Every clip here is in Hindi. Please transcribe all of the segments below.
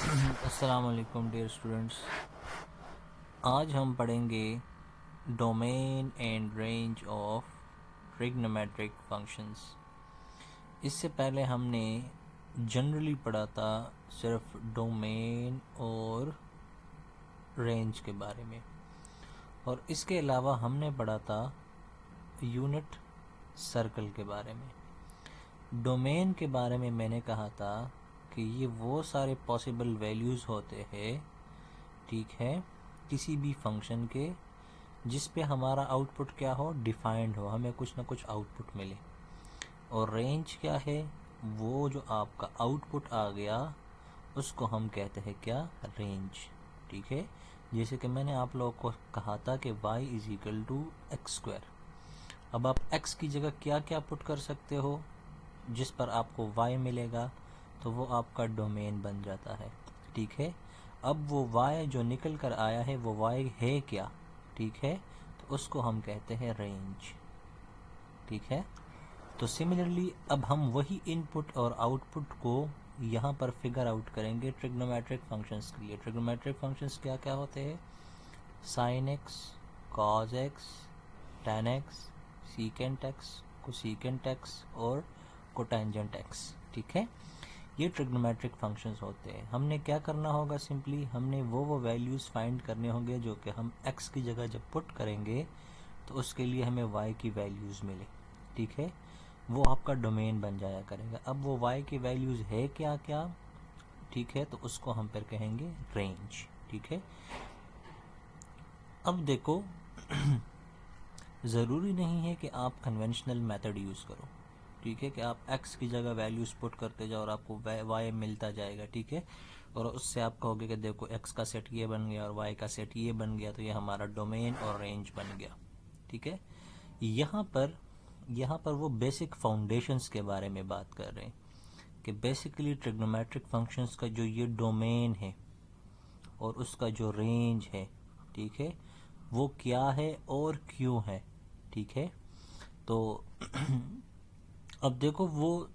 अस्सलाम वालेकुम डियर स्टूडेंट्स। आज हम पढ़ेंगे domain and range of trigonometric functions. इससे पहले हमने जनरली पढ़ा था सिर्फ डोमेन और रेंज के बारे में, और इसके अलावा हमने पढ़ा था यूनिट सर्कल के बारे में। डोमेन के बारे में मैंने कहा था कि ये वो सारे पॉसिबल वैल्यूज़ होते हैं, ठीक है, किसी भी फंक्शन के जिस पे हमारा आउटपुट क्या हो, डिफाइंड हो, हमें कुछ ना कुछ आउटपुट मिले। और रेंज क्या है, वो जो आपका आउटपुट आ गया उसको हम कहते हैं क्या, रेंज। ठीक है, जैसे कि मैंने आप लोगों को कहा था कि y is equal to x square. अब आप x की जगह क्या क्या पुट कर सकते हो जिस पर आपको y मिलेगा, तो वो आपका डोमेन बन जाता है। ठीक है, अब वो y जो निकल कर आया है वो y है क्या, ठीक है, तो उसको हम कहते हैं रेंज। ठीक है, तो सिमिलरली अब हम वही इनपुट और आउटपुट को यहाँ पर फिगर आउट करेंगे ट्रिग्नोमेट्रिक फंक्शंस के लिए। ट्रिग्नोमेट्रिक फंक्शंस क्या क्या होते हैं, sine x, cos x, ten x, secant x, cosecant x और कोटेंजेंट एक्स। ठीक है, ये ट्रिग्नोमेट्रिक फंक्शंस होते हैं। हमने क्या करना होगा, सिंपली हमने वो वैल्यूज़ फाइंड करने होंगे जो कि हम x की जगह जब पुट करेंगे तो उसके लिए हमें y की वैल्यूज़ मिले। ठीक है, वो आपका डोमेन बन जाया करेगा। अब वो y की वैल्यूज़ है क्या क्या, ठीक है, तो उसको हम फिर कहेंगे रेंज। ठीक है, अब देखो ज़रूरी नहीं है कि आप कन्वेंशनल मेथड यूज़ करो। ठीक है, कि आप x की जगह वैल्यूज पुट करते जाओ और आपको y मिलता जाएगा। ठीक है, और उससे आप कहोगे कि देखो x का सेट ये बन गया और y का सेट ये बन गया, तो ये हमारा डोमेन और रेंज बन गया। ठीक है, यहाँ पर वो बेसिक फाउंडेशंस के बारे में बात कर रहे हैं कि बेसिकली ट्रिग्नोमेट्रिक फंक्शंस का जो ये डोमेन है और उसका जो रेंज है, ठीक है, वो क्या है और क्यों है। ठीक है, तो अब देखो वो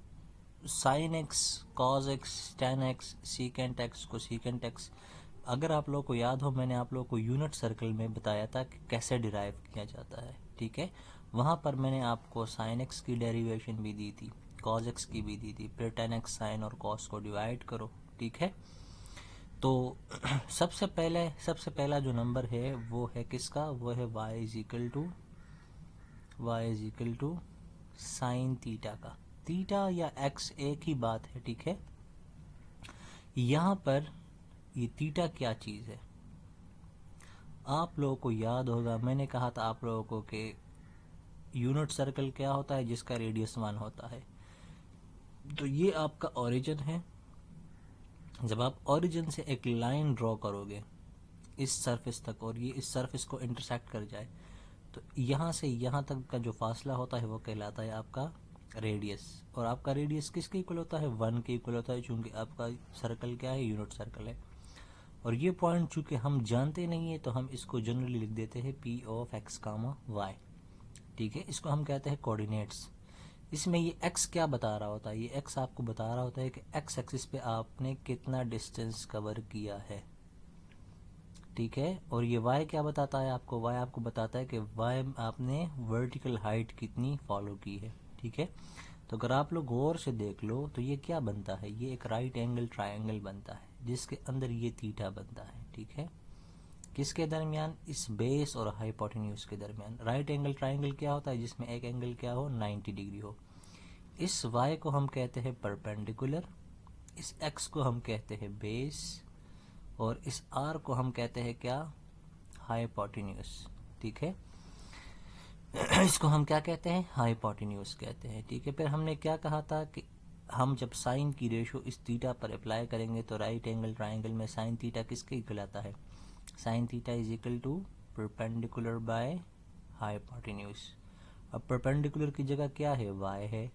sine x, cos x, ten x, secant x, cosecant x, अगर आप लोगों को याद हो मैंने आप लोगों को यूनिट सर्कल में बताया था कि कैसे डिराइव किया जाता है। ठीक है, वहाँ पर मैंने आपको साइन एक्स की डेरिवेशन भी दी थी, कॉज एक्स की भी दी थी, फिर टेन एक्स साइन और कॉस को डिवाइड करो। ठीक है, तो सबसे पहला जो नंबर है वो है किसका, वो है y is equal to sine theta का। थीटा या एक्स एक ही बात है। ठीक है, यहाँ पर ये थीटा क्या चीज़ है, आप लोगों को याद होगा मैंने कहा था आप लोगों को कि यूनिट सर्कल क्या होता है, जिसका रेडियस 1 होता है। तो ये आपका ओरिजिन है। जब आप ओरिजिन से एक लाइन ड्रॉ करोगे इस सरफेस तक और ये इस सरफेस को इंटरसेक्ट कर जाए, तो यहाँ से यहाँ तक का जो फासला होता है वो कहलाता है आपका रेडियस। और आपका रेडियस किसके इक्वल होता है, 1 के इक्वल होता है, चूंकि आपका सर्कल क्या है, यूनिट सर्कल है। और ये पॉइंट चूंकि हम जानते नहीं है तो हम इसको जनरली लिख देते हैं p of x comma y. ठीक है, इसको हम कहते हैं कोऑर्डिनेट्स। इसमें ये x क्या बता रहा होता है, ये x आपको बता रहा होता है कि x एक्सिस पे आपने कितना डिस्टेंस कवर किया है। ठीक है, और ये y क्या बताता है आपको, y आपको बताता है कि y आपने वर्टिकल हाइट कितनी फॉलो की है। ठीक है, तो अगर आप लोग गौर से देख लो तो ये क्या बनता है, ये एक राइट एंगल ट्रायंगल बनता है जिसके अंदर ये थीटा बनता है। ठीक है, किसके दरमियान, इस बेस और हाइपोटेन्यूज के दरमियान। राइट एंगल ट्रायंगल क्या होता है, जिसमें एक एंगल क्या हो, 90 डिग्री हो। इस y को हम कहते हैं परपेंडिकुलर, इस x को हम कहते हैं बेस, और इस r को हम कहते हैं क्या, हाइपोटेन्यूज। ठीक है, इसको हम क्या कहते हैं, हाइपोटेन्यूज कहते हैं। ठीक है, फिर हमने क्या कहा था कि हम जब साइन की रेशो इस थीटा पर अप्लाई करेंगे तो राइट एंगल ट्रायंगल में साइन थीटा किसके इक्वल आता है, sine theta is equal to perpendicular by hypotenuse. अब परपेंडिकुलर की जगह क्या है, y है,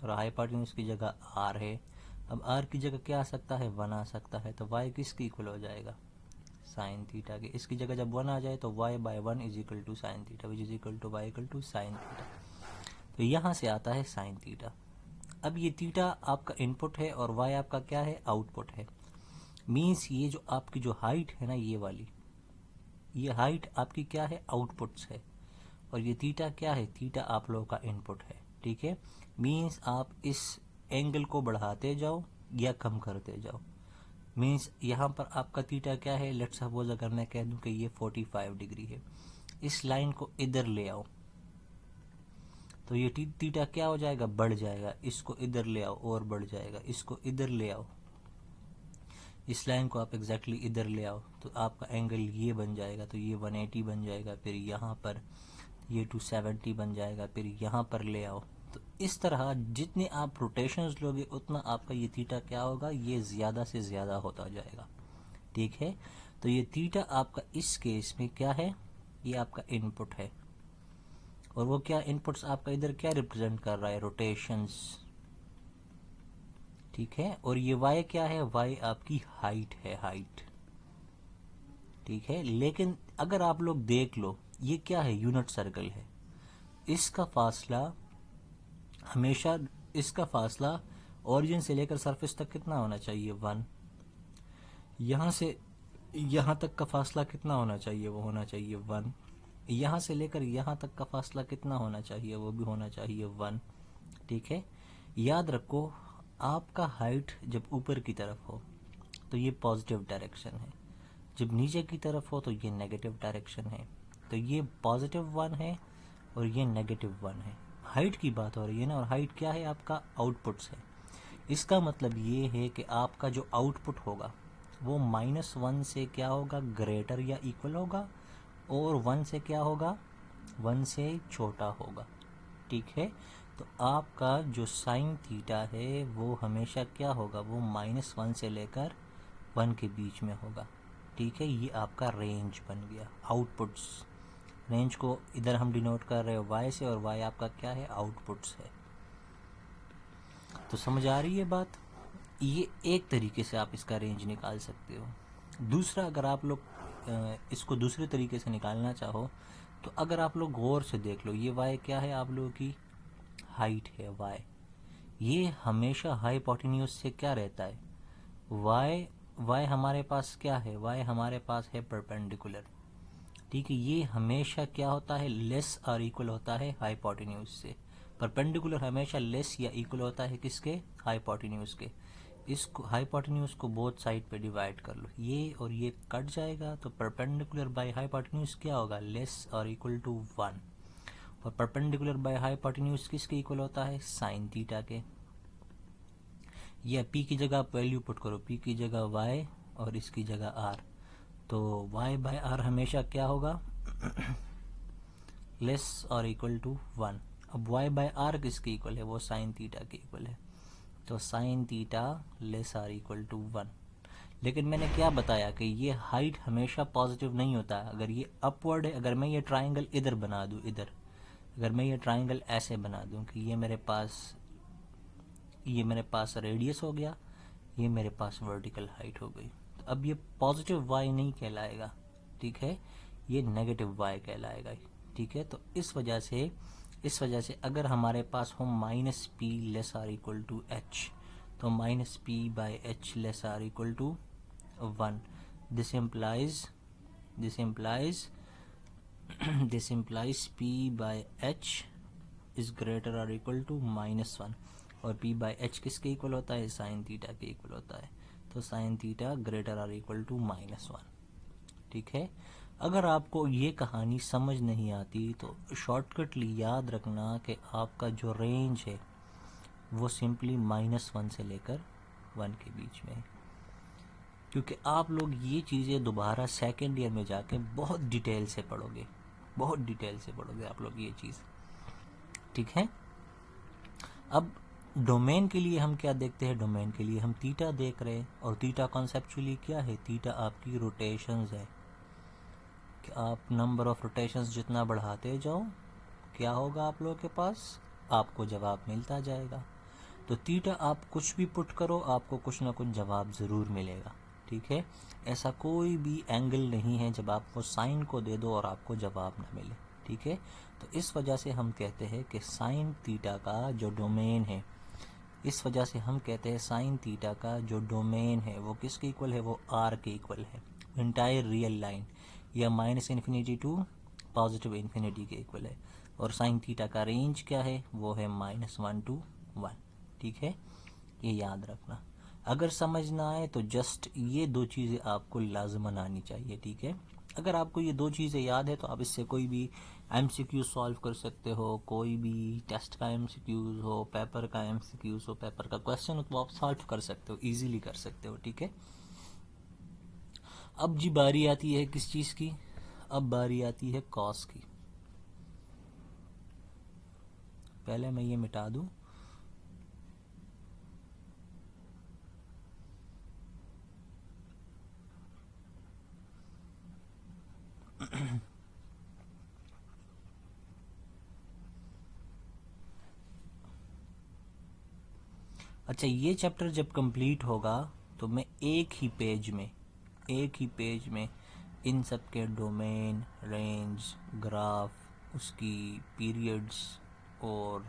और हाइपोटेन्यूज की जगह r है। अब r की जगह क्या आ सकता है, 1 आ सकता है, तो y किसकी इक्वल हो जाएगा, साइन थीटा के। इसकी जगह जब 1 आ जाए तो y by 1 is equal to sine theta, which is equal to y equal to sine theta. तो यहाँ से आता है साइन थीटा। अब ये थीटा आपका इनपुट है और y आपका क्या है, आउटपुट है। मीन्स ये जो आपकी जो हाइट है ना, ये वाली, ये हाइट आपकी क्या है, आउटपुट्स है, और ये थीटा क्या है, थीटा आप लोगों का इनपुट है। ठीक है, मीन्स आप इस एंगल को बढ़ाते जाओ या कम करते जाओ। मीन्स यहाँ पर आपका थीटा क्या है, लेट्स सपोज अगर मैं कह दूं कि ये 45 डिग्री है, इस लाइन को इधर ले आओ तो ये थीटा क्या हो जाएगा, बढ़ जाएगा। इसको इधर ले आओ और बढ़ जाएगा, इसको इधर ले आओ, इस लाइन को आप एग्जैक्टली इधर ले आओ तो आपका एंगल ये बन जाएगा, तो ये 180 बन जाएगा। फिर यहाँ पर ये 270 बन जाएगा, फिर यहाँ पर ले आओ। तो इस तरह जितने आप रोटेशंस लोगे उतना आपका ये थीटा क्या होगा, ये ज़्यादा से ज़्यादा होता जाएगा। ठीक है, तो ये थीटा आपका इस केस में क्या है, ये आपका इनपुट है, और वो क्या इनपुट्स आपका इधर क्या रिप्रेजेंट कर रहा है, रोटेशंस। ठीक है, और ये y क्या है, y आपकी हाइट है, हाइट। ठीक है, लेकिन अगर आप लोग देख लो, ये क्या है, यूनिट सर्कल है। इसका फासला हमेशा, इसका फासला ओरिजिन से लेकर सरफेस तक कितना होना चाहिए, 1। यहाँ से यहाँ तक का फासला कितना होना चाहिए, वो होना चाहिए 1। यहाँ से लेकर यहाँ तक का फासला कितना होना चाहिए, वो भी होना चाहिए 1। ठीक है, याद रखो आपका हाइट जब ऊपर की तरफ हो तो ये पॉजिटिव डायरेक्शन है, जब नीचे की तरफ हो तो ये नेगेटिव डायरेक्शन है। तो ये पॉजिटिव 1 है और ये नेगेटिव 1 है। हाइट की बात हो रही है ना, और हाइट क्या है, आपका आउटपुट्स है। इसका मतलब ये है कि आपका जो आउटपुट होगा वो -1 से क्या होगा, ग्रेटर या इक्वल होगा, और 1 से क्या होगा, 1 से छोटा होगा। ठीक है, तो आपका जो साइन थीटा है वो हमेशा क्या होगा, वो -1 से लेकर 1 के बीच में होगा। ठीक है, ये आपका रेंज बन गया, आउटपुट्स। रेंज को इधर हम डिनोट कर रहे हैं y से, और y आपका क्या है, आउटपुट्स है। तो समझ आ रही है बात, ये एक तरीके से आप इसका रेंज निकाल सकते हो। दूसरा, अगर आप लोग इसको दूसरे तरीके से निकालना चाहो तो अगर आप लोग गौर से देख लो, ये y क्या है, आप लोगों की हाइट है y। ये हमेशा हाइपोटेन्यूज से क्या रहता है, y हमारे पास क्या है, y हमारे पास है परपेंडिकुलर। ठीक है, ये हमेशा क्या होता है, लेस और इक्वल होता है हाइपोटेन्यूज से। परपेंडिकुलर हमेशा लेस या इक्वल होता है किसके, हाइपोटेन्यूज के। इसको हाइपोटेन्यूज को बोथ साइड पे डिवाइड कर लो, ये और ये कट जाएगा, तो परपेंडिकुलर बाय हाइपोटेन्यूज क्या होगा, लेस और इक्वल टू 1। और परपेंडिकुलर बाय हाइपोटेन्यूज किसके इक्वल होता है, साइन थीटा के। या p की जगह आप वैल्यू पुट करो, p की जगह y और इसकी जगह r, तो y बाय r हमेशा क्या होगा, लेस और इक्वल टू 1। अब y बाय r किसके इक्वल है, वो साइन थीटा के इक्वल है, तो साइन थीटा लेस और इक्वल टू 1। लेकिन मैंने क्या बताया कि ये हाइट हमेशा पॉजिटिव नहीं होता है। अगर ये अपवर्ड है, अगर मैं ये ट्राइंगल इधर बना दूं, इधर अगर मैं ये ट्राइंगल ऐसे बना दूं कि ये मेरे पास रेडियस हो गया, ये मेरे पास वर्टिकल हाइट हो गई, तो अब ये पॉजिटिव y नहीं कहलाएगा। ठीक है, ये नेगेटिव y कहलाएगा। ठीक है, तो इस वजह से अगर हमारे पास हो -p less or equal to h, तो -p/h less or equal to 1। This implies p/h is greater और इक्वल टू -1, और p/h किसके इक्वल होता है, साइन थीटा के इक्वल होता है, तो साइन थीटा ग्रेटर और इक्वल टू -1। ठीक है, अगर आपको ये कहानी समझ नहीं आती तो शॉर्टकटली याद रखना कि आपका जो रेंज है वो सिंपली -1 से लेकर 1 के बीच में है, क्योंकि आप लोग ये चीज़ें दोबारा सेकेंड ईयर में जाके बहुत डिटेल से पढ़ोगे आप लोग ये चीज़। ठीक है, अब डोमेन के लिए हम क्या देखते हैं, डोमेन के लिए हम थीटा देख रहे हैं, और थीटा कॉन्सेप्चुअली क्या है, थीटा आपकी रोटेशंस है कि आप नंबर ऑफ रोटेशंस जितना बढ़ाते जाओ क्या होगा आप लोगों के पास, आपको जवाब मिलता जाएगा। तो थीटा आप कुछ भी पुट करो, आपको कुछ ना कुछ जवाब ज़रूर मिलेगा। ठीक है, ऐसा कोई भी एंगल नहीं है जब आप वो साइन को दे दो और आपको जवाब ना मिले। ठीक है, तो इस वजह से हम कहते हैं कि साइन थीटा का जो डोमेन है इस वजह से हम कहते हैं साइन थीटा का जो डोमेन है वो किसके इक्वल है, वो आर के इक्वल है, इंटायर रियल लाइन, या minus infinity to positive infinity के इक्वल है। और साइन थीटा का रेंज क्या है, वो है -1 to 1। ठीक है, ये याद रखना। अगर समझ ना आए तो जस्ट ये दो चीज़ें आपको लाजमन आनी चाहिए। ठीक है, अगर आपको ये दो चीज़ें याद है तो आप इससे कोई भी MCQ सॉल्व कर सकते हो, कोई भी टेस्ट का MCQ हो, पेपर का MCQ हो, पेपर का क्वेश्चन हो, तो आप सॉल्व कर सकते हो, इजीली कर सकते हो। ठीक है, अब जी बारी आती है किस चीज़ की, अब बारी आती है कॉस की। पहले मैं ये मिटा दूं। अच्छा, ये चैप्टर जब कंप्लीट होगा तो मैं एक ही पेज में इन सब के डोमेन, रेंज, ग्राफ, उसकी पीरियड्स, और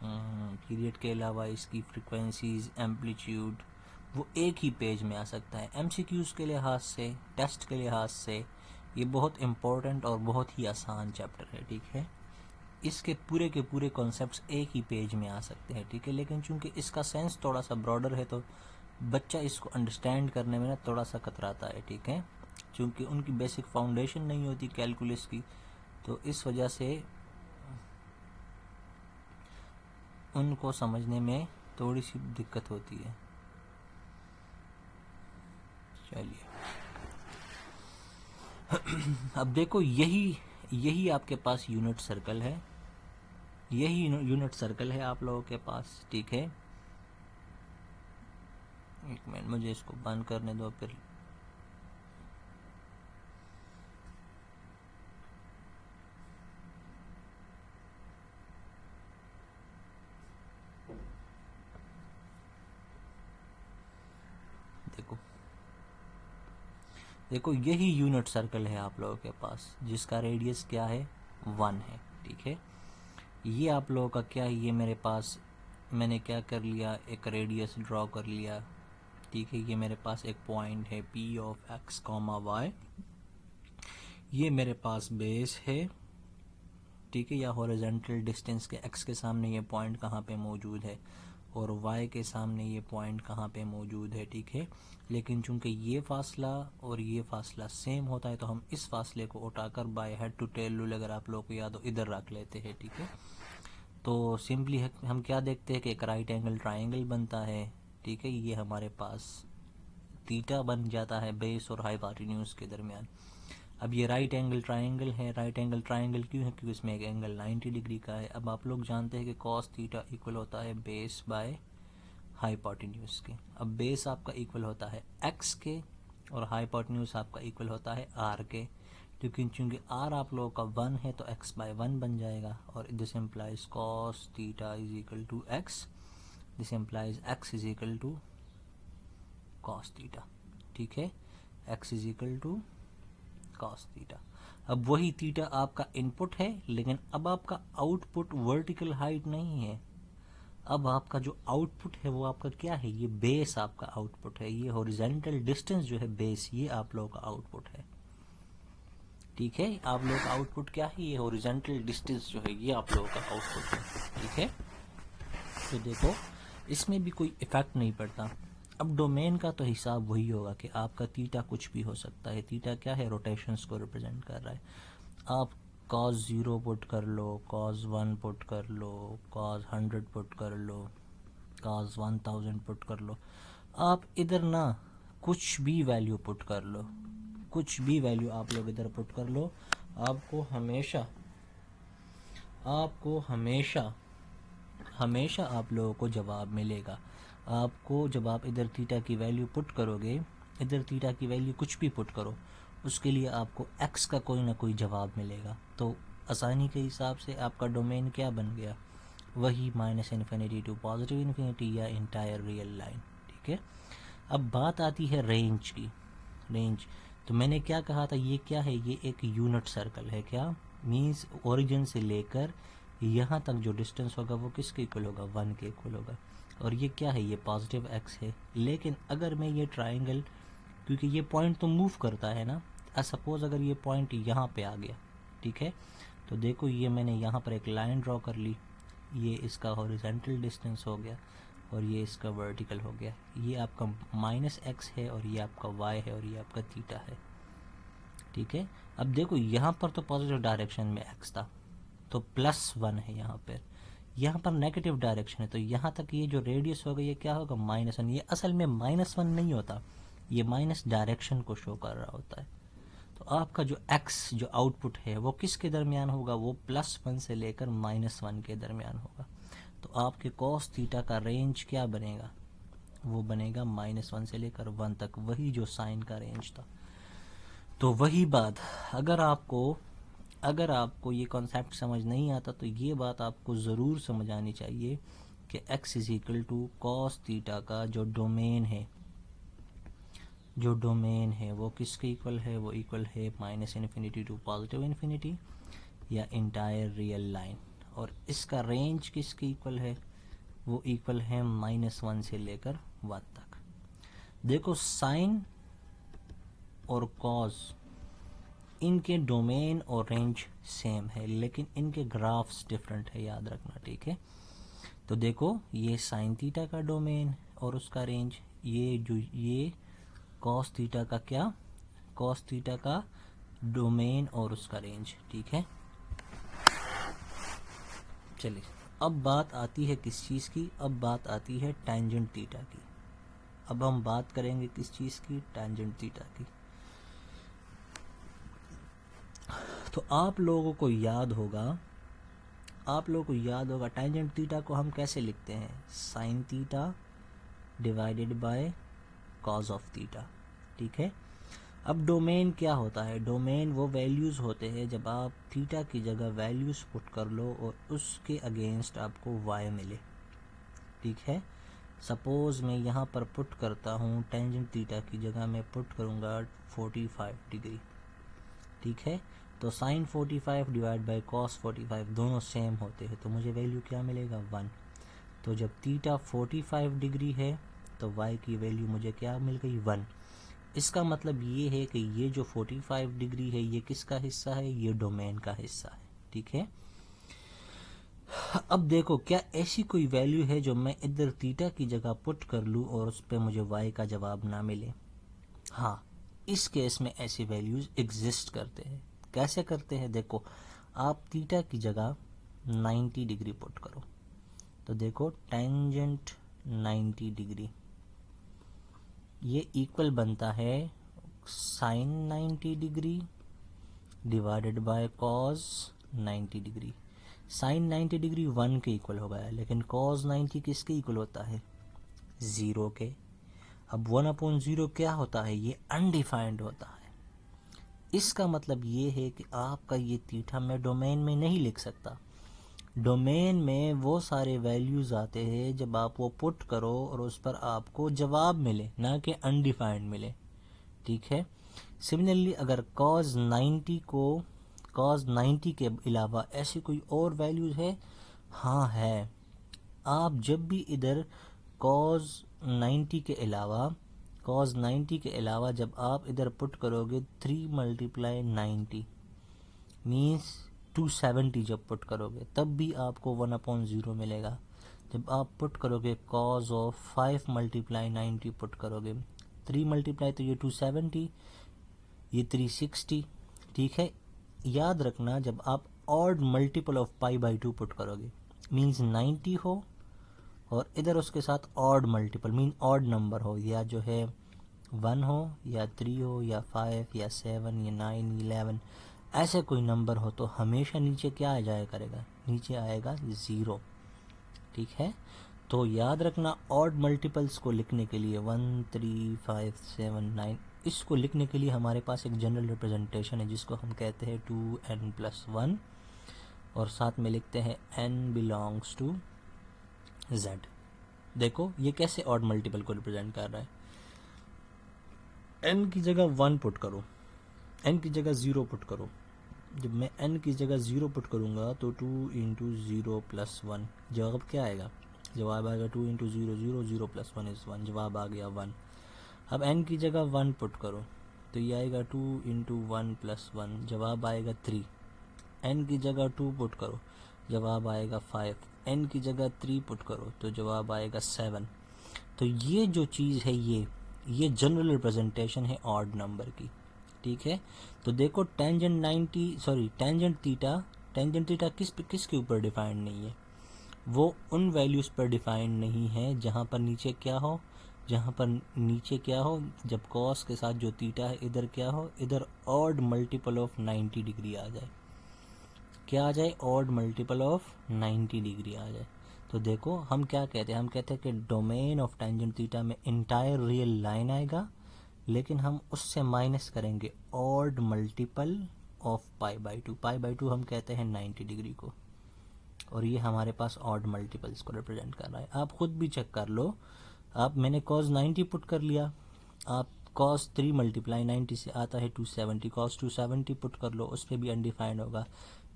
पीरियड के अलावा इसकी फ्रीक्वेंसीज, एम्पलीट्यूड, वो एक ही पेज में आ सकता है। MCQs के लिहाज से, टेस्ट के लिहाज से ये बहुत इम्पोर्टेंट और बहुत ही आसान चैप्टर है। ठीक है, इसके पूरे के पूरे कॉन्सेप्ट्स एक ही पेज में आ सकते हैं। ठीक है, लेकिन चूंकि इसका सेंस थोड़ा सा ब्रॉडर है तो बच्चा इसको अंडरस्टैंड करने में ना थोड़ा सा कतराता है। ठीक है, चूंकि उनकी बेसिक फाउंडेशन नहीं होती कैलकुलस की, तो इस वजह से उनको समझने में थोड़ी सी दिक्कत होती है। चलिए अब देखो, यही आपके पास यूनिट सर्कल है, यही यूनिट सर्कल है आप लोगों के पास। ठीक है, एक मिनट मुझे इसको बंद करने दो। फिर देखो यही यूनिट सर्कल है आप लोगों के पास, जिसका रेडियस क्या है, 1 है। ठीक है, ये आप लोगों का क्या है, ये मेरे पास मैंने क्या कर लिया, एक रेडियस ड्रॉ कर लिया। ठीक है, ये मेरे पास एक पॉइंट है P ऑफ x, y, ये मेरे पास बेस है। ठीक है, या हॉरिजॉन्टल डिस्टेंस के x के सामने ये पॉइंट कहाँ पे मौजूद है, और y के सामने ये पॉइंट कहाँ पे मौजूद है। ठीक है, लेकिन चूंकि ये फासला और ये फासला सेम होता है तो हम इस फासले को उठाकर by head to tail rule, अगर आप लोगों को याद हो, इधर रख लेते हैं। ठीक है, तो सिंपली हम क्या देखते हैं कि एक राइट एंगल ट्राइंगल बनता है। ठीक है, ये हमारे पास थीटा बन जाता है बेस और हाइपोटेन्यूज के दरमियान। अब ये राइट एंगल ट्राइंगल है। राइट एंगल ट्राइंगल क्यों है, क्योंकि इसमें एक एंगल 90 डिग्री का है। अब आप लोग जानते हैं कि कॉस थीटा इक्वल होता है बेस बाय हाइपोटेन्यूज के। अब बेस आपका इक्वल होता है एक्स के और हाइपोटेन्यूज आपका इक्वल होता है आर के, लेकिन चूंकि आर आप लोगों का 1 है तो x बाय 1 बन जाएगा, और this implies cos theta is equal to x, this implies x is equal to cos theta. ठीक है, x is equal to cos theta. अब वही थीटा आपका इनपुट है, लेकिन अब आपका आउटपुट वर्टिकल हाइट नहीं है। अब आपका जो आउटपुट है वो आपका क्या है, ये बेस आपका आउटपुट है। ये हॉरिजॉन्टल डिस्टेंस जो है बेस, ये आप लोगों का आउटपुट है। ठीक है, आप लोगों का आउटपुट क्या है, ये हॉरिजॉन्टल डिस्टेंस जो है ये आप लोगों का आउटपुट है। ठीक है, तो देखो इसमें भी कोई इफेक्ट नहीं पड़ता। अब डोमेन का तो हिसाब वही होगा कि आपका थीटा कुछ भी हो सकता है। थीटा क्या है, रोटेशंस को रिप्रेजेंट कर रहा है। आप cos 0 पुट कर लो, cos 1 पुट कर लो, cos 100 पुट कर लो, cos 1000 पुट कर लो। आप इधर ना कुछ भी वैल्यू पुट कर लो, कुछ भी वैल्यू आप लोग इधर पुट कर लो, आपको हमेशा आप लोगों को जवाब मिलेगा। आपको जब आप इधर थीटा की वैल्यू पुट करोगे, इधर थीटा की वैल्यू कुछ भी पुट करो, उसके लिए आपको x का कोई ना कोई जवाब मिलेगा। तो आसानी के हिसाब से आपका डोमेन क्या बन गया, वही -∞ टू पॉजिटिव इन्फिनिटी या इंटायर रियल लाइन। ठीक है, अब बात आती है रेंज की। रेंज तो मैंने क्या कहा था, ये क्या है, ये एक यूनिट सर्कल है। क्या मीन्स ओरिजिन से लेकर यहाँ तक जो डिस्टेंस होगा वो किसके इक्वल होगा, 1 के इक्वल होगा। और ये क्या है, ये पॉजिटिव x है। लेकिन अगर मैं ये ट्राइंगल, क्योंकि ये पॉइंट तो मूव करता है ना, सपोज अगर ये पॉइंट यहाँ पे आ गया, ठीक है, तो देखो ये मैंने यहाँ पर एक लाइन ड्रॉ कर ली, ये इसका हॉरिजॉन्टल डिस्टेंस हो गया और ये इसका वर्टिकल हो गया। ये आपका -x है और ये आपका y है और ये आपका थीटा है, ठीक है। अब देखो यहाँ पर तो पॉजिटिव डायरेक्शन में x था तो +1 है, यहाँ पर नेगेटिव डायरेक्शन है तो यहाँ तक ये जो रेडियस होगा ये क्या होगा, -1। ये असल में -1 नहीं होता, ये माइनस डायरेक्शन को शो कर रहा होता है। तो आपका जो x जो आउटपुट है वो किसके दरमियान होगा, वो +1 से लेकर -1 के दरमियान होगा। तो आपके cos थीटा का रेंज क्या बनेगा, वो बनेगा -1 से लेकर 1 तक, वही जो साइन का रेंज था। तो वही बात, अगर आपको ये कॉन्सेप्ट समझ नहीं आता तो ये बात आपको ज़रूर समझ आनी चाहिए कि x = cos थीटा का जो डोमेन है वो किसके इक्वल है, वो इक्वल है -∞ टू +∞ या इंटायर रियल लाइन। और इसका रेंज किसके इक्वल है, वो इक्वल है -1 से लेकर 1 तक। देखो साइन और कॉस इनके डोमेन और रेंज सेम है लेकिन इनके ग्राफ्स डिफरेंट है, याद रखना, ठीक है। तो देखो ये साइन थीटा का डोमेन और उसका रेंज, ये कॉस थीटा का क्या, कॉस थीटा का डोमेन और उसका रेंज, ठीक है। चलिए अब बात आती है किस चीज़ की, अब बात आती है टेंजेंट थीटा की। अब हम बात करेंगे किस चीज़ की, टेंजेंट थीटा की। तो आप लोगों को याद होगा टेंजेंट थीटा को हम कैसे लिखते हैं, sine theta divided by cos of theta, ठीक है। अब डोमेन क्या होता है, डोमेन वो वैल्यूज़ होते हैं जब आप थीटा की जगह वैल्यूज़ पुट कर लो और उसके अगेंस्ट आपको y मिले, ठीक है। सपोज़ मैं यहाँ पर पुट करता हूँ टेंजेंट थीटा की जगह मैं पुट करूँगा 45 डिग्री, ठीक है। तो साइन 45 डिवाइड बाय कॉस 45 दोनों सेम होते हैं तो मुझे वैल्यू क्या मिलेगा, 1। तो जब थीटा 45 डिग्री है तो y की वैल्यू मुझे क्या मिल गई, 1। इसका मतलब ये है कि ये जो 45 डिग्री है ये किसका हिस्सा है, ये डोमेन का हिस्सा है, ठीक है। अब देखो क्या ऐसी कोई वैल्यू है जो मैं इधर थीटा की जगह पुट कर लूँ और उस पर मुझे y का जवाब ना मिले। हाँ, इस केस में ऐसी वैल्यूज एग्जिस्ट करते हैं। कैसे करते हैं, देखो आप थीटा की जगह 90 डिग्री पुट करो तो देखो टेंजेंट 90 डिग्री ये इक्वल बनता है sine 90 degree divided by cos 90 degree. Sine 90 degree 1 के इक्वल हो गया लेकिन कॉस 90 किसके इक्वल होता है, 0 के। अब 1/0 क्या होता है, ये अनडिफाइंड होता है। इसका मतलब ये है कि आपका ये थीटा मैं डोमेन में नहीं लिख सकता। डोमेन में वो सारे वैल्यूज आते हैं जब आप वो पुट करो और उस पर आपको जवाब मिले, ना कि अनडिफाइंड मिले, ठीक है। सिमिलरली अगर cos 90 के अलावा ऐसी कोई और वैल्यूज है, हाँ है। आप जब भी इधर cos 90 के अलावा जब आप इधर पुट करोगे 3 × 90 मीन्स 270 जब पुट करोगे तब भी आपको 1/0 मिलेगा। जब आप पुट करोगे cos ऑफ 5 × 90 पुट करोगे 3 मल्टीप्लाई तो ये 270 ये 360, ठीक है। याद रखना जब आप ऑड मल्टीपल ऑफ π/2 पुट करोगे मीन्स 90 हो और इधर उसके साथ odd multiple mean odd number हो, या जो है 1 हो या 3 हो या 5 या 7 या 9 11 ऐसे कोई नंबर हो तो हमेशा नीचे क्या आ जाया करेगा, नीचे आएगा 0, ठीक है। तो याद रखना ऑड मल्टीपल्स को लिखने के लिए 1 3 5 7 9 इसको लिखने के लिए हमारे पास एक जनरल रिप्रेजेंटेशन है जिसको हम कहते हैं 2n+1 और साथ में लिखते हैं n बिलोंग्स टू z। देखो ये कैसे ऑड मल्टीपल को रिप्रेजेंट कर रहा है, n की जगह 1 पुट करो, n की जगह 0 पुट करो जब मैं n की जगह 0 पुट करूँगा तो 2 इंटू 0 प्लस 1, जवाब क्या आएगा? जवाब आएगा 2 इंटू 0 0 0 प्लस 1 इज़ 1, जवाब आ गया 1। अब n की जगह 1 पुट करो तो ये आएगा 2 इंटू 1 प्लस 1, जवाब आएगा 3। n की जगह 2 पुट करो, जवाब आएगा 5। n की जगह 3 पुट करो तो जवाब आएगा 7। तो ये जो चीज़ है ये जनरल रिप्रेजेंटेशन है ऑड नंबर की, ठीक है। तो देखो टेंजेंट थीटा किसके ऊपर डिफाइंड नहीं है? वो उन वैल्यूज़ पर डिफाइंड नहीं है जहाँ पर नीचे क्या हो, जब कॉस के साथ जो थीटा है इधर क्या हो, इधर ऑड मल्टीपल ऑफ 90 डिग्री आ जाए। क्या आ जाए? ऑड मल्टीपल ऑफ 90 डिग्री आ जाए। तो देखो हम क्या कहते हैं, हम कहते हैं कि डोमेन ऑफ टेंजेंट थीटा में इंटायर रियल लाइन आएगा, लेकिन हम उससे माइनस करेंगे odd multiple of pi by two हम कहते हैं 90 डिग्री को, और ये हमारे पास ऑड मल्टीपल्स को रिप्रेजेंट कर रहा है। आप खुद भी चेक कर लो, मैंने cos 90 पुट कर लिया, आप cos 3 मल्टीप्लाई 90 से आता है 270, cos 270 पुट कर लो, उस पर भी अनडिफाइंड होगा।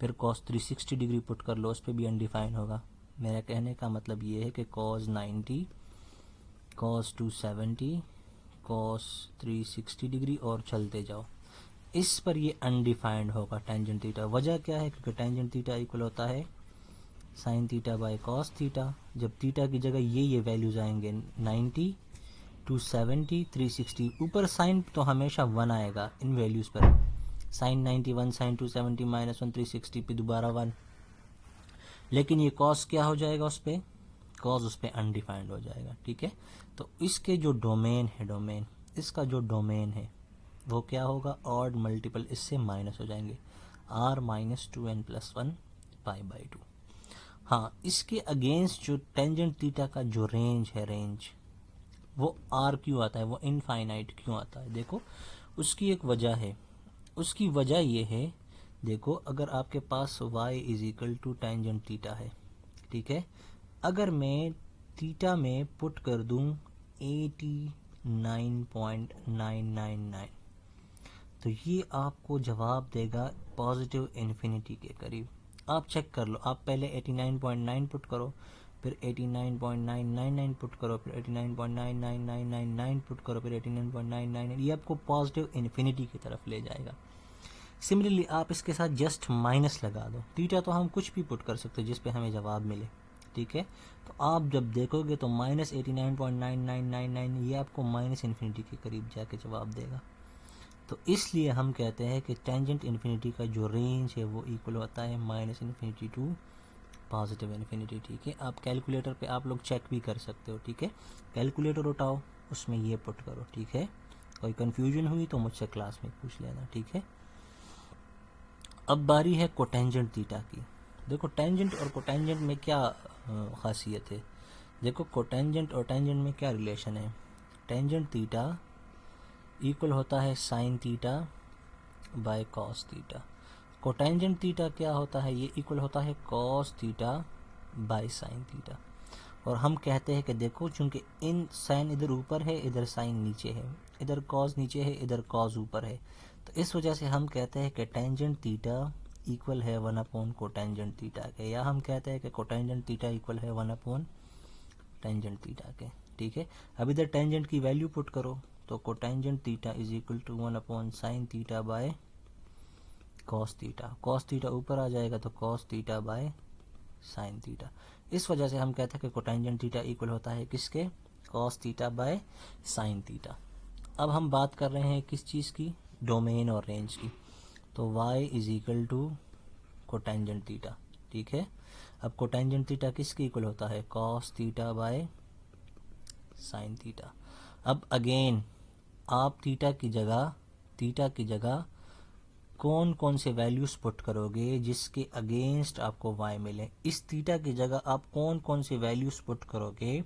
फिर cos 360 डिग्री पुट कर लो, उस पर भी अनडिफाइंड होगा। मेरा कहने का मतलब ये है कि cos 90, cos 270, cos 360 डिग्री और चलते जाओ, इस पर ये अनडिफाइंड होगा टेंजेंट थीटा। वजह क्या है? क्योंकि टेंजेंट थीटा इक्वल होता है sine theta by cos theta. जब थीटा की जगह ये वैल्यूज आएंगे 90, 270, 360, ऊपर साइन तो हमेशा 1 आएगा इन वैल्यूज़ पर, साइन 91, साइन 270 -1, 360 पे दोबारा 1, लेकिन ये कॉस क्या हो जाएगा उस पर? कॉस उस पर अनडिफाइंड हो जाएगा, ठीक है। तो इसके जो इसका जो डोमेन है वो क्या होगा? ऑड मल्टीपल इससे माइनस हो जाएंगे, r minus 2n plus 1 pi by 2। हाँ, इसके अगेंस्ट जो टेंजेंट थीटा का जो रेंज है, वो r क्यों आता है, वो इनफाइनाइट क्यों आता है? देखो उसकी एक वजह है, उसकी वजह ये है, देखो अगर आपके पास y is equal to tangent theta है, ठीक है, अगर मैं थीटा में पुट कर दूं 89.999, तो ये आपको जवाब देगा पॉजिटिव इन्फिनिटी के करीब। आप चेक कर लो, आप पहले 89.9 पुट करो, फिर 89.999 पुट करो, फिर 89.99999 पुट करो, फिर 89.999, ये आपको पॉजिटिव इन्फिनिटी की तरफ ले जाएगा। सिमिलरली आप इसके साथ जस्ट माइनस लगा दो, थीटा तो हम कुछ भी पुट कर सकते हैं जिस पे हमें जवाब मिले, ठीक है। तो आप जब देखोगे तो -89.9999 ये आपको माइनस इन्फिनिटी के करीब जाके जवाब देगा। तो इसलिए हम कहते हैं कि टेंजेंट इन्फिनिटी का जो रेंज है वो इक्वल होता है -इन्फिनिटी टू पॉजिटिव इन्फिनिटी, ठीक है। आप कैलकुलेटर पे आप लोग चेक भी कर सकते हो, ठीक है। कैलकुलेटर उठाओ, उसमें ये पुट करो, ठीक है। कोई कन्फ्यूजन हुई तो मुझसे क्लास में पूछ लेना, ठीक है। अब बारी है कोटेंजेंट थीटा की। देखो टेंजेंट और कोटेंजेंट में क्या खासियत है। देखो कोटेंजेंट और टेंजेंट में क्या रिलेशन है। टेंजेंट थीटा इक्वल होता है sine theta by cos theta. Cotangent theta क्या होता है? ये इक्वल होता है cos theta by sine theta. और हम कहते हैं कि देखो चूंकि इन साइन इधर ऊपर है, इधर साइन नीचे है, इधर कॉस नीचे है, इधर कॉस ऊपर है, तो इस वजह से हम कहते हैं कि टेंजेंट थीटा इक्वल है 1 कोटेंजेंट थीटा के, या हम कहते हैं कि कोटेंजेंट थीटा इक्वल है 1 टेंजेंट थीटा के, ठीक है। अब इधर टेंजेंट की वैल्यू पुट करो तो cotangent theta is equal to 1 sine theta by cos theta. Cos theta ऊपर आ जाएगा तो cos theta by sine theta. इस वजह से हम कहते हैं कि कोटेंजेंट थीटा इक्वल होता है किसके? Cos theta by sine theta. अब हम बात कर रहे हैं किस चीज़ की? डोमेन और रेंज की। तो y is equal to cotangent theta, ठीक है। अब कोटेंजेंट थीटा किसके इक्वल होता है? Cos theta by sine theta. अब अगेन आप थीटा की जगह कौन कौन से वैल्यूज पुट करोगे जिसके अगेंस्ट आपको y मिले? इस थीटा की जगह आप कौन कौन से वैल्यूज पुट करोगे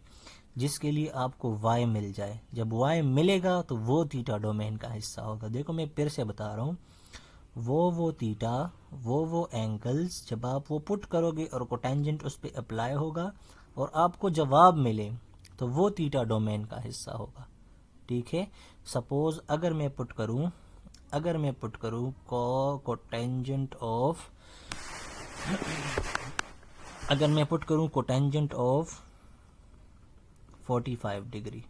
जिसके लिए आपको y मिल जाए? जब y मिलेगा तो वो थीटा डोमेन का हिस्सा होगा। देखो मैं फिर से बता रहा हूँ, वो थीटा, वो एंगल्स जब आप वो पुट करोगे और कोटेंजेंट उस पर अप्लाई होगा और आपको जवाब मिले तो वो थीटा डोमेन का हिस्सा होगा, ठीक है। सपोज अगर मैं पुट करूं अगर मैं पुट करूँ कोटेंजेंट ऑफ, अगर मैं पुट करूँ कोटेंजेंट ऑफ 45 डिग्री,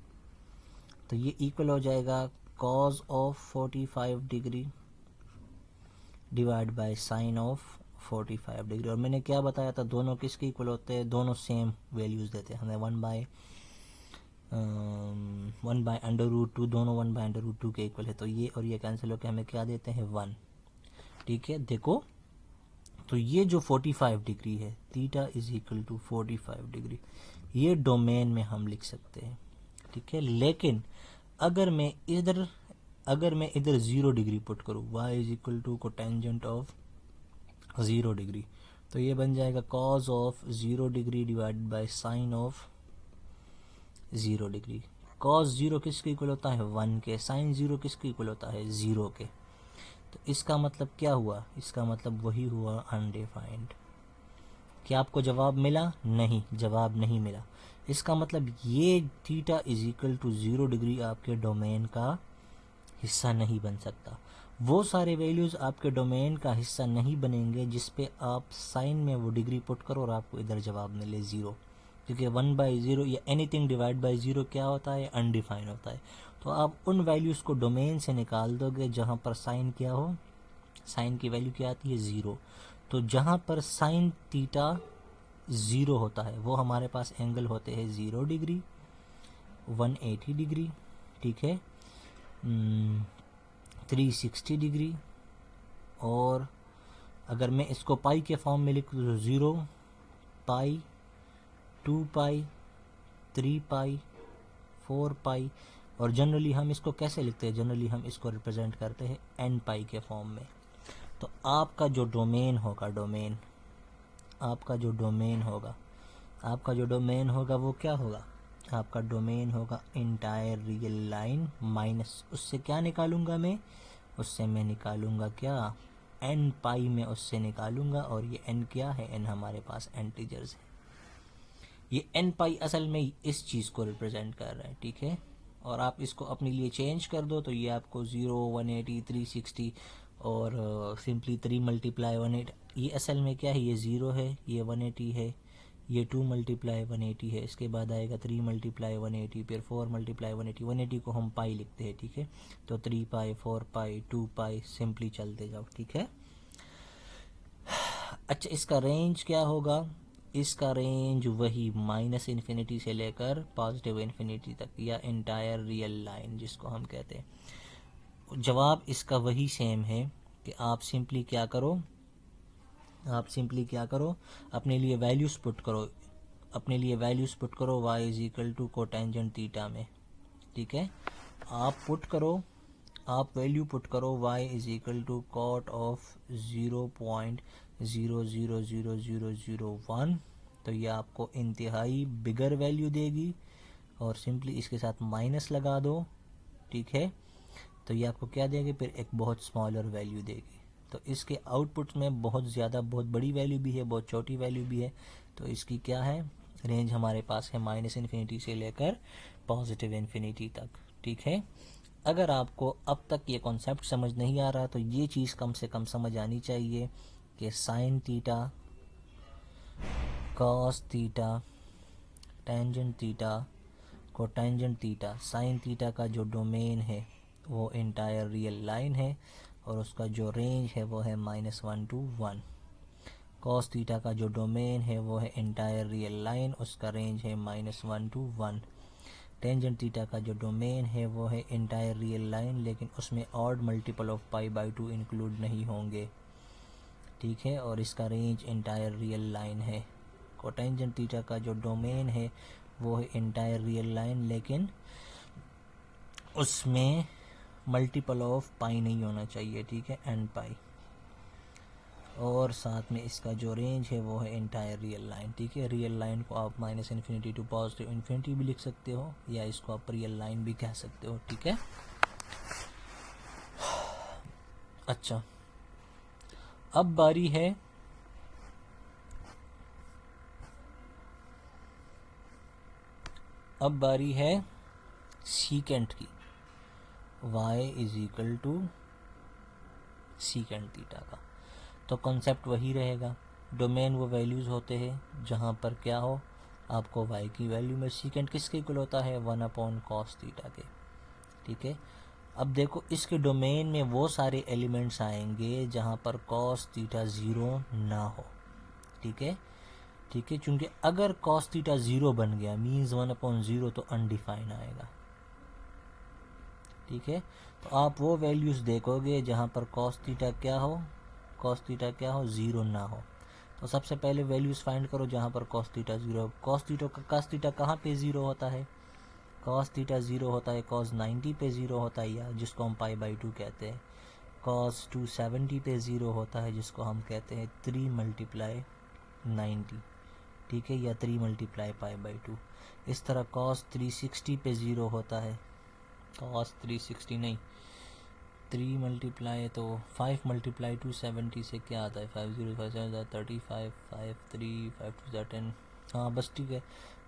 तो ये इक्वल हो जाएगा cos of 45 degree divide by sine of 45 degree. और मैंने क्या बताया था, दोनों किसके इक्वल होते हैं, दोनों सेम वैल्यूज देते हैं हमें, 1/√2, दोनों 1/√2 के इक्वल है, तो ये और ये कैंसिल होकर हमें क्या देते हैं 1। ठीक है, देखो तो ये जो 45 डिग्री है, theta is equal to 45 degree, ये डोमेन में हम लिख सकते हैं। ठीक है, लेकिन अगर मैं इधर 0 डिग्री पुट करूँ, y is equal to cotangent of 0 degree, तो ये बन जाएगा cos of 0 degree divided by sine of 0 degree. Cos 0 किसके इक्वल होता है 1 के, साइन 0 किसके इक्वल होता है 0 के। तो इसका मतलब क्या हुआ, इसका मतलब वही हुआ अनडिफाइंड। क्या आपको जवाब मिला? नहीं, जवाब नहीं मिला। इसका मतलब ये theta is equal to 0 degree आपके डोमेन का हिस्सा नहीं बन सकता। वो सारे वैल्यूज आपके डोमेन का हिस्सा नहीं बनेंगे जिस पे आप साइन में वो डिग्री पुट करो और आपको इधर जवाब मिले 0, क्योंकि 1/0 या एनीथिंग डिवाइड बाय 0 क्या होता है, अनडिफाइंड होता है। तो आप उन वैल्यूज को डोमेन से निकाल दोगे जहां पर साइन क्या हो, साइन की वैल्यू क्या आती है 0। तो जहां पर साइन थीटा 0 होता है वो हमारे पास एंगल होते हैं 0 डिग्री, 180 डिग्री, ठीक है, 360 डिग्री, और अगर मैं इसको पाई के फॉर्म में लिख दूँ तो 0 पाई, 2 पाई, 3 पाई, 4 पाई, और जनरली हम इसको कैसे लिखते हैं, जनरली हम इसको रिप्रेजेंट करते हैं n पाई के फॉर्म में। तो आपका जो डोमेन होगा, आपका जो डोमेन होगा वो क्या होगा, आपका डोमेन होगा इंटायर रियल लाइन माइनस, उससे क्या निकालूंगा मैं, उससे मैं निकालूंगा क्या, n पाई में उससे निकालूंगा, और ये n क्या है, n हमारे पास इंटीजर्स है। ये n पाई असल में इस चीज़ को रिप्रेजेंट कर रहा है, ठीक है। और आप इसको अपने लिए चेंज कर दो तो ये आपको 0, 180, 360 और सिंपली 3 मल्टीप्लाई 180, ये असल में क्या है, ये 0 है, ये 180 है, ये 2 मल्टीप्लाई 180 है, इसके बाद आएगा 3 मल्टीप्लाई 180, फिर 4 मल्टीप्लाई 180, 180 को हम पाई लिखते हैं, ठीक है। तो 3 पाई, 4 पाई, 2 पाई, सिंपली चलते जाओ, ठीक है। अच्छा, इसका रेंज क्या होगा, इसका रेंज वही -इन्फिनिटी से लेकर पॉजिटिव इन्फिनिटी तक, या इंटायर रियल लाइन जिसको हम कहते हैं। जवाब इसका वही सेम है कि आप सिंपली क्या करो, अपने लिए वैल्यूज पुट करो, y is equal to cotangent theta में, ठीक है। आप वैल्यू पुट करो y is equal to cot of 0.000001, तो ये आपको इंतहाई बिगर वैल्यू देगी, और सिंपली इसके साथ माइनस लगा दो, ठीक है। तो ये आपको क्या देगी, फिर एक बहुत स्मॉलर वैल्यू देगी। तो इसके आउटपुट में बहुत बड़ी वैल्यू भी है, बहुत छोटी वैल्यू भी है। तो इसकी क्या है, रेंज हमारे पास है -इन्फिनिटी से लेकर पॉजिटिव इन्फिनिटी तक, ठीक है। अगर आपको अब तक ये कॉन्सेप्ट समझ नहीं आ रहा तो ये चीज़ कम से कम समझ आनी चाहिए कि sine theta, cos theta, tangent theta, cotangent theta, sign theta का जो डोमेन है वो इंटायर रियल लाइन है, और उसका जो रेंज है वो है -1 to 1। कॉस थीटा का जो डोमेन है वो है इंटायर रियल लाइन, उसका रेंज है -1 to 1। टेंजेंट थीटा का जो डोमेन है वो है इंटायर रियल लाइन, लेकिन उसमें ऑड मल्टीपल ऑफ π/2 इंक्लूड नहीं होंगे, ठीक है, और इसका रेंज इंटायर रियल लाइन है। कोटेंजेंट थीटा का जो डोमेन है वो है इंटायर रियल लाइन, लेकिन उसमें मल्टीपल ऑफ पाई नहीं होना चाहिए, ठीक है, n पाई, और साथ में इसका जो रेंज है वो है इंटायर रियल लाइन, ठीक है। रियल लाइन को आप -इन्फिनिटी टू पॉजिटिव इन्फिनिटी भी लिख सकते हो, या इसको आप रियल लाइन भी कह सकते हो, ठीक है। अच्छा, अब बारी है सीकेंट की। y is equal to secant theta का। तो कॉन्सेप्ट वही रहेगा, डोमेन वो वैल्यूज़ होते हैं जहाँ पर क्या हो, आपको y की वैल्यू में सीकेंट किसके इक्वल होता है, 1/cos थीटा के। ठीक है, अब देखो इसके डोमेन में वो सारे एलिमेंट्स आएंगे जहाँ पर cos थीटा 0 ना हो। ठीक है, ठीक है, क्योंकि अगर cos थीटा 0 बन गया मीन्स 1/0 तो अनडिफाइन आएगा। ठीक है, तो आप वो वैल्यूज़ देखोगे जहाँ पर cos थीटा क्या हो, cos थीटा क्या हो, 0 ना हो। तो सबसे पहले वैल्यूज़ फाइंड करो जहाँ पर cos थीटा 0 हो। cos थीटा कहाँ पे 0 होता है, cos थीटा 0 होता है cos 90 पे 0 होता है, या जिसको हम π/2 कहते हैं। cos 270 पे 0 होता है, जिसको हम कहते हैं 3 × 90। ठीक है, या 3 × π/2। इस तरह cos 360 पे 0 होता है, cos 360 नहीं, 3 मल्टीप्लाई तो 5 × 270 से क्या आता है, 5 0 5 7 35 5 3 5 2 10। हाँ बस ठीक है,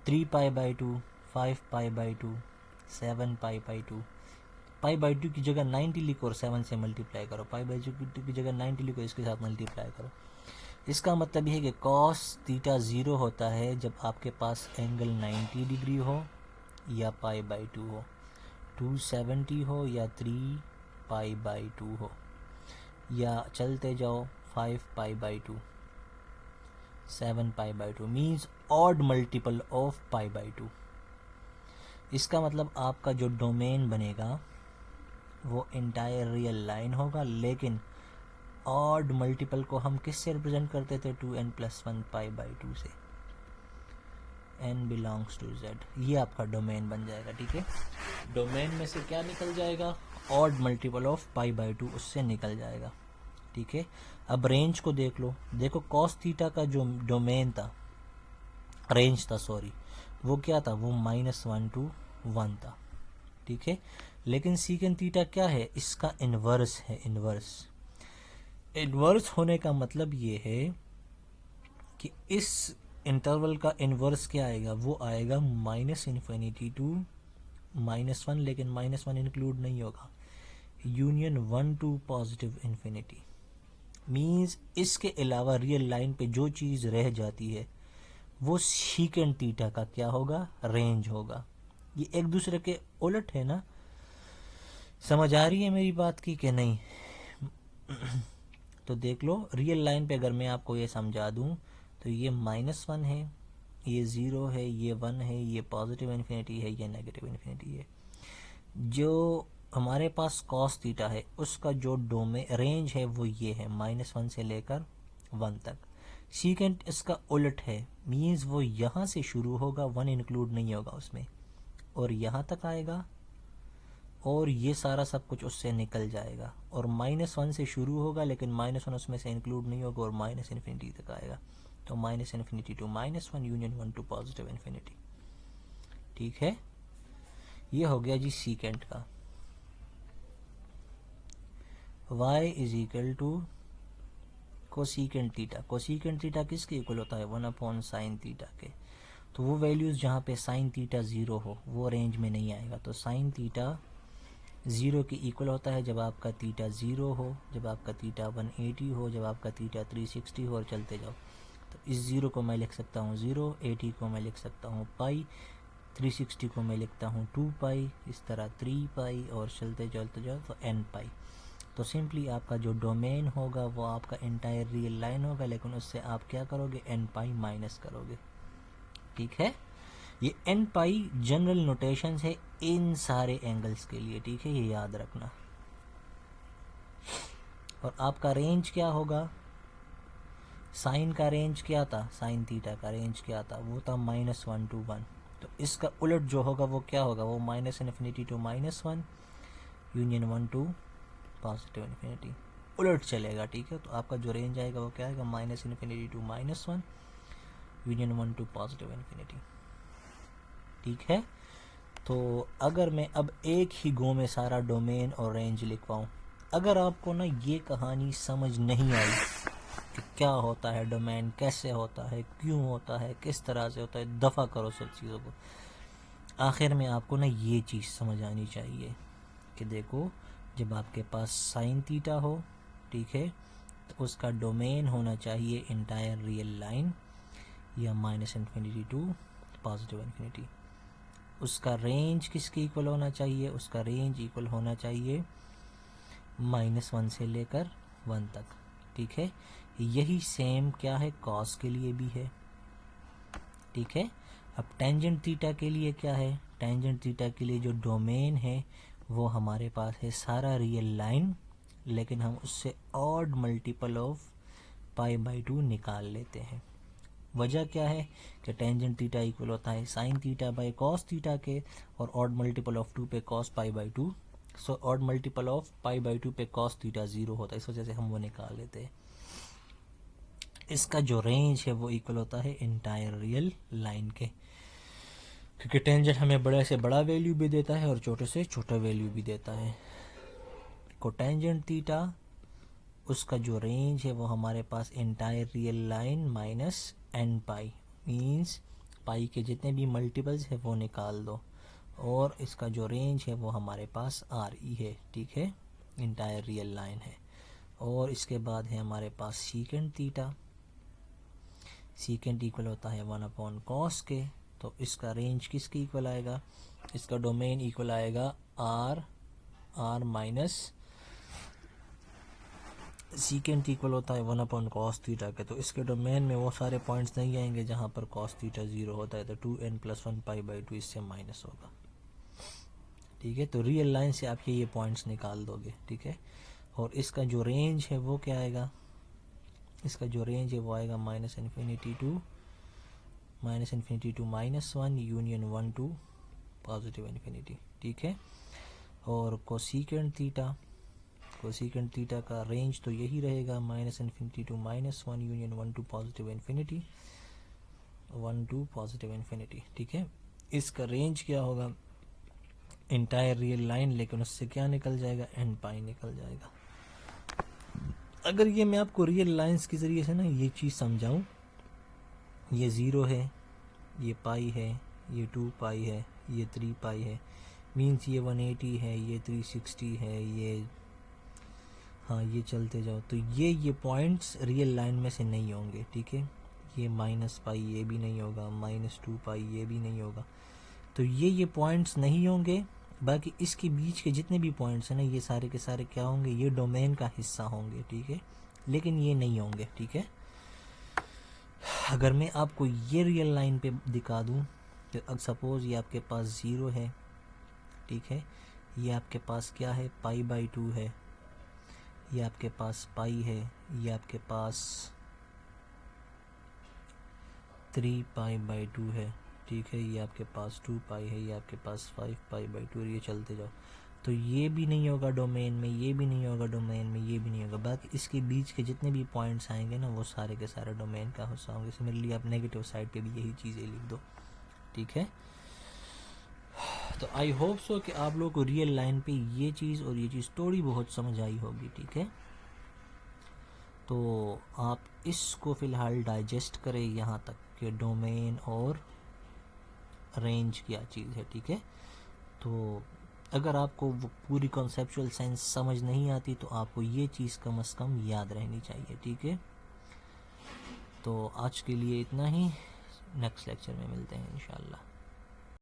3 π/2 5 π/2 7 π/2। π/2 की जगह 90 लिखो और 7 से मल्टीप्लाई करो, π/2 की जगह 90 लिखो, इसके साथ मल्टीप्लाई करो। इसका मतलब ये है कि cos थीटा 0 होता है जब आपके पास एंगल 90 डिग्री हो या π/2 हो, 270 हो या 3 π/2 हो, या चलते जाओ 5 π/2 7 π/2 मीन्स ऑड मल्टीपल ऑफ π/2। इसका मतलब आपका जो डोमेन बनेगा वो इंटायर रियल लाइन होगा, लेकिन ऑड मल्टीपल को हम किससे रिप्रेजेंट करते थे, 2n+1 π/2 से, n बिलोंग्स टू z। ये आपका डोमेन बन जाएगा। ठीक है, डोमेन में से क्या निकल जाएगा, ऑड मल्टीपल ऑफ π/2 उससे निकल जाएगा। ठीक है, अब रेंज को देख लो, देखो cos थीटा का जो डोमेन था, रेंज था सॉरी, वो क्या था, वो -1 to 1 था। ठीक है, लेकिन सीकेंट थीटा क्या है, इसका इन्वर्स है। इन्वर्स होने का मतलब ये है कि इस इंटरवल का इन्वर्स क्या आएगा, वो आएगा -∞ to -1, लेकिन -1 इंक्लूड नहीं होगा, यूनियन 1 to +∞। मीन्स इसके अलावा रियल लाइन पे जो चीज़ रह जाती है वो सीकेंट थीटा का क्या होगा, रेंज होगा। ये एक दूसरे के उलट है ना, समझ आ रही है मेरी बात की कि नहीं? तो देख लो, रियल लाइन पे अगर मैं आपको ये समझा दूं तो ये -1 है, ये 0 है, ये 1 है, ये +∞ है, ये -∞ है। जो हमारे पास cos थीटा है उसका जो डोमेन रेंज है वो ये है, -1 से लेकर 1 तक। सीकेंट इसका उलट है, मीन्स वो यहाँ से शुरू होगा, 1 इंक्लूड नहीं होगा उसमें, और यहाँ तक आएगा, और ये सारा सब कुछ उससे निकल जाएगा, और -1 से शुरू होगा लेकिन -1 उसमें से इंक्लूड नहीं होगा, और -∞ तक आएगा। तो -∞ to -1 यूनियन 1 to +∞। ठीक है, ये हो गया जी सीकेंट का। y is equal to cosecant theta. Cosecant theta किसके इक्वल होता है, 1/sin थीटा के। तो वो वैल्यूज़ जहाँ पे sin थीटा 0 हो वो रेंज में नहीं आएगा। तो sin थीटा 0 के इक्वल होता है जब आपका थीटा 0 हो, जब आपका थीटा 180 हो, जब आपका थीटा 360 हो, और चलते जाओ। तो इस 0 को मैं लिख सकता हूँ 0, 80 को मैं लिख सकता हूँ पाई, 360 को मैं लिखता हूँ 2 पाई, इस तरह 3 पाई, और चलते जाओ तो n पाई। तो सिंपली आपका जो डोमेन होगा वो आपका इंटायर रियल लाइन होगा, लेकिन उससे आप क्या करोगे, n पाई माइनस करोगे। ठीक है, ये n पाई जनरल नोटेशन है इन सारे एंगल्स के लिए। ठीक है, ये याद रखना। और आपका रेंज क्या होगा, साइन का रेंज क्या था, साइन थीटा का रेंज क्या था, वो था -1 to 1। तो इसका उलट जो होगा वो क्या होगा, वो -∞ to -1 यूनियन 1 to +∞। उलट चलेगा। ठीक है, तो आपका जो रेंज आएगा वो क्या आएगा, -∞ to -1 यूनियन 1 to +∞। ठीक है, तो अगर मैं अब एक ही गो में सारा डोमेन और रेंज लिखवाऊँ, अगर आपको ना ये कहानी समझ नहीं आई कि क्या होता है डोमेन, कैसे होता है, क्यों होता है, किस तरह से होता है, दफ़ा करो सब चीज़ों को। आखिर में आपको ना ये चीज़ समझ आनी चाहिए कि देखो, जब आपके पास साइन थीटा हो, ठीक है, तो उसका डोमेन होना चाहिए इंटायर रियल लाइन या minus infinity to positive infinity. उसका रेंज किसके इक्वल होना चाहिए? उसका रेंज इक्वल होना चाहिए -1 से लेकर 1 तक, ठीक है। यही सेम क्या है कॉस के लिए भी है, ठीक है। अब टेंजेंट थीटा के लिए क्या है? टेंजेंट थीटा के लिए जो डोमेन है वो हमारे पास है सारा रियल लाइन, लेकिन हम उससे ऑड मल्टीपल ऑफ π/2 निकाल लेते हैं। वजह क्या है कि टेंजेंट थीटा इक्वल होता है sine theta by cos theta के, और ऑड मल्टीपल ऑफ 2 पे cos π/2, so odd multiple of π/2 पे कॉस थीटा 0 होता है, इस वजह से हम वो निकाल लेते हैं। इसका जो रेंज है वो इक्वल होता है इंटायर रियल लाइन के, क्योंकि टेंजेंट हमें बड़े से बड़ा वैल्यू भी देता है और छोटे से छोटा वैल्यू भी देता है। कोटेंजेंट थीटा उसका जो रेंज है वो हमारे पास entire real line minus n pi, means pi के जितने भी मल्टीपल्स है वो निकाल दो, और इसका जो रेंज है वो हमारे पास आर ई है, ठीक है, इंटायर रियल लाइन है। और इसके बाद है हमारे पास सीकेंट थीटा, सीकेंट इक्वल होता है 1/cos के, तो इसका रेंज किसके इक्वल आएगा? इसका डोमेन इक्वल आएगा आर माइनस सीकेंट इक्वल होता है 1/cos थीटा के, तो इसके डोमेन में वो सारे पॉइंट्स नहीं आएंगे जहाँ पर cos थीटा 0 होता है, तो 2n+1 π/2 इससे माइनस होगा, ठीक है। तो रियल लाइन से आप ये पॉइंट्स निकाल दोगे, ठीक है। और इसका जो रेंज है वो क्या आएगा? इसका जो रेंज है वो आएगा minus infinity to -1 union 1 to positive infinity, ठीक है। और कोसेकेंट थीटा का रेंज तो यही रहेगा -infinity to -1 union 1 to positive infinity, 1 to positive infinity, ठीक है। इसका रेंज क्या होगा? इंटायर रियल लाइन, लेकिन उससे क्या निकल जाएगा? एन पाई निकल जाएगा। अगर ये मैं आपको रियल लाइंस के ज़रिए से ना ये चीज़ समझाऊं, ये 0 है, ये पाई है, ये 2 पाई है, ये 3 पाई है, मीन्स ये 180 है, ये 360 है, ये हाँ ये चलते जाओ, तो ये पॉइंट्स रियल लाइन में से नहीं होंगे, ठीक है। ये -पाई ये भी नहीं होगा, -2 पाई ये भी नहीं होगा, तो ये पॉइंट्स नहीं होंगे। बाकी इसके बीच के जितने भी पॉइंट्स हैं ना, ये सारे के सारे क्या होंगे? ये डोमेन का हिस्सा होंगे, ठीक है, लेकिन ये नहीं होंगे, ठीक है। अगर मैं आपको ये रियल लाइन पे दिखा दूं, तो अब सपोज ये आपके पास 0 है, ठीक है, ये आपके पास क्या है? π/2 है, ये आपके पास पाई है, ये आपके पास 3 π/2 है, ठीक है, ये आपके पास 2 पाई है, ये आपके पास 5 π/2, ये चलते जाओ, तो ये भी नहीं होगा डोमेन में, ये भी नहीं होगा डोमेन में, ये भी नहीं होगा। बाकी इसके बीच के जितने भी पॉइंट्स आएंगे ना, वो सारे के सारे डोमेन का हिस्सा होंगे। सिमिलरली आप नेगेटिव साइड पे भी यही चीज़ें लिख दो, ठीक है। तो आई होप सो कि आप लोग को रियल लाइन पे ये चीज़ और ये चीज़ थोड़ी बहुत समझ आई होगी, ठीक है। तो आप इसको फ़िलहाल डाइजेस्ट करें यहाँ तक कि डोमेन और रेंज क्या चीज़ है, ठीक है। तो अगर आपको वो पूरी कॉन्सेप्चुअल सेंस समझ नहीं आती, तो आपको ये चीज़ कम से कम याद रहनी चाहिए, ठीक है। तो आज के लिए इतना ही, नेक्स्ट लेक्चर में मिलते हैं इंशाल्लाह।